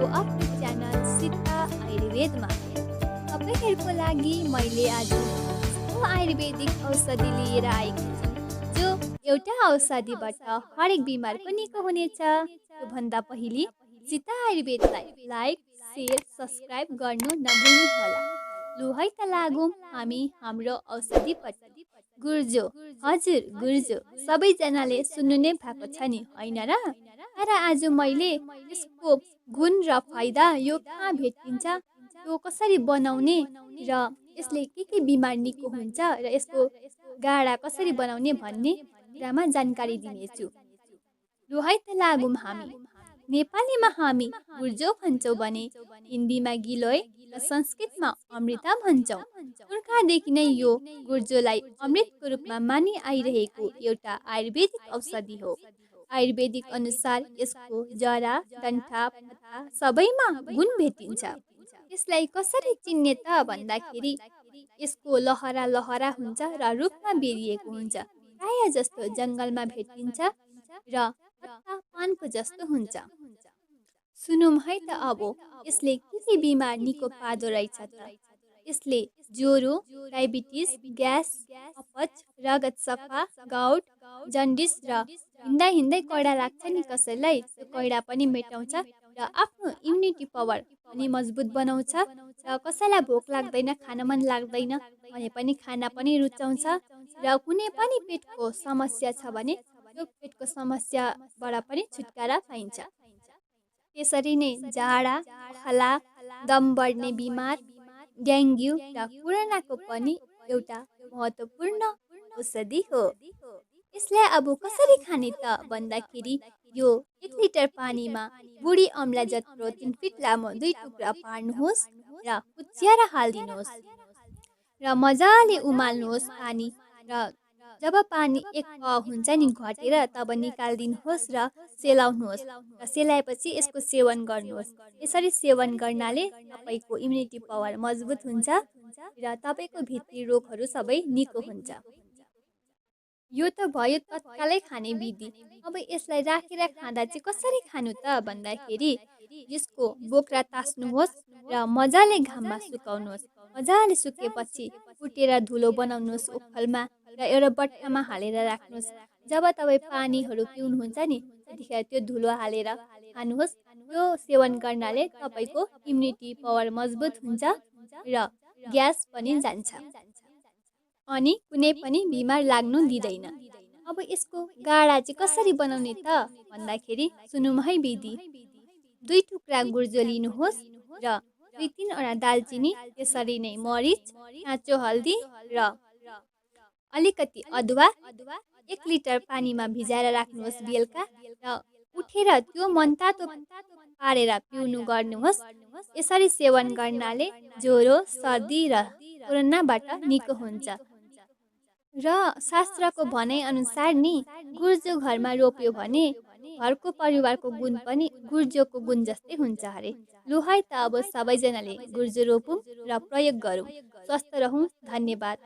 तपाईँको आफ्नो च्यानल सीता आयुर्वेदमा। तपाईँहरूको लागि मैले आज यस्तो आयुर्वेदिक औषधि लिएर आएको छु जो एउटा औषधिबाट हरेक बिमारको निको हुनेछ। त्योभन्दा पहिले सीता आयुर्वेदलाई लाइक, सेयर, सब्सक्राइब गर्नु नभुल्नुहोला। लु है त लागौँ हामी हाम्रो औषधिपट्टि। गुर्जो, हजुर गुर्जो सबैजनाले सुन्नु नै भएको छ नि, होइन र? तर आज मैले यसको गुण र फाइदा यो कहाँ भेटिन्छ, यो कसरी बनाउने र यसले के बिमार निको हुन्छ र यसको गाडा कसरी बनाउने भन्ने कुरामा जानकारी दिनेछु। लु है त लागौँ हामी। नेपालीमा हामी गुर्जो भन्छौँ भने हिन्दीमा गिलोय र संस्कृतमा अमृता भन्छौँ। पुर्खादेखि नै यो गुर्जोलाई अमृतको रूपमा मानि आइरहेको एउटा आयुर्वेदिक औषधि हो। आयुर्वेदिक अनुसार यसको जरा, डन्ठा, पत्ता सबैमा गुण भेटिन्छ। यसलाई कसरी चिन्ने त भन्दाखेरि यसको लहरा लहरा हुन्छ र रुखमा बेरिएको हुन्छ। प्राय जस्तो जङ्गलमा भेटिन्छ र पत्ता पानको जस्तो हुन्छ। सुनौँ है त अब यसले के बिमार निको पार्दो रहेछ त। यसले ज्वरो, डायबिटिस, ग्यास, अपच, रगत सफा, गाउट, जन्डिस र हिँड्दा हिँड्दै कैडा लाग्छ नि कसैलाई, त्यो कैडा पनि मेटाउँछ र आफ्नो इम्युनिटी पावर पनि मजबुत बनाउँछ। र कसैलाई भोक लाग्दैन, खान मन लाग्दैन भने पनि खाना पनि रुचाउँछ। र कुनै पनि पेटको समस्या छ भने त्यो पेटको समस्याबाट पनि छुटकारा पाइन्छ। त्यसरी नै जाडा, खला, दम बढ्ने बिमार, डेङ्गु र कोरोनाको पनि एउटा महत्त्वपूर्ण औषधि हो। यसलाई अब कसरी खाने त भन्दाखेरि यो 1 लिटर पानीमा बुढी अम्ला जत्रो 3 फिट लामो 2 टुक्रा पार्नुहोस् र कुच्याएर हालिदिनुहोस् र मजाले उमाल्नुहोस् पानी। र जब पानी 1 पाउ हुन्छ नि घटेर तब निकालिदिनुहोस् र सेलाउनुहोस् र सेलाएपछि यसको सेवन गर्नुहोस्। यसरी सेवन गर्नाले तपाईँको इम्युनिटी पावर मजबुत हुन्छ र तपाईँको भित्री रोगहरू सबै निको हुन्छ। यो त भयो तत्कालै खाने विधि। अब यसलाई राखेर खाँदा चाहिँ कसरी खानु त भन्दाखेरि यसको बोक्रा तास्नुहोस् र मजाले घाममा सुकाउनुहोस्। मजाले सुकेपछि कुटेर धुलो बनाउनुहोस् ओखलमा र एउटा बट्टामा हालेर राख्नुहोस्। जब तपाईँ पानीहरू पिउनुहुन्छ नि त्यतिखेर त्यो धुलो हालेर खानुहोस्। त्यो सेवन गर्नाले तपाईँको इम्युनिटी पावर मजबुत हुन्छ र ग्यास पनि जान्छ अनि कुनै पनि बिमार लाग्नु दिँदैन। अब यसको गाडा चाहिँ कसरी बनाउने त भन्दाखेरि सुनौँ है विधि। 2 टुक्रा गुर्जो लिनुहोस् र 2-3 दालचिनी, त्यसरी नै मरिच, काँचो हल्दी र अलिकति अदुवा 1 लिटर पानीमा भिजाएर राख्नुहोस् बेलुका र उठेर त्यो मनतातो पारेर पिउनु गर्नुहोस्। यसरी सेवन गर्नाले ज्वरो, सर्दी र कोरोनाबाट निको हुन्छ। र शास्त्रको भनाइअनुसार नि गुर्जो घरमा रोप्यो भने घरको परिवारको गुण पनि गुर्जोको गुण जस्तै हुन्छ अरे। लु है त अब सबैजनाले गुर्जो रोपौँ र प्रयोग गरौँ। स्वस्थ रहौँ। धन्यवाद।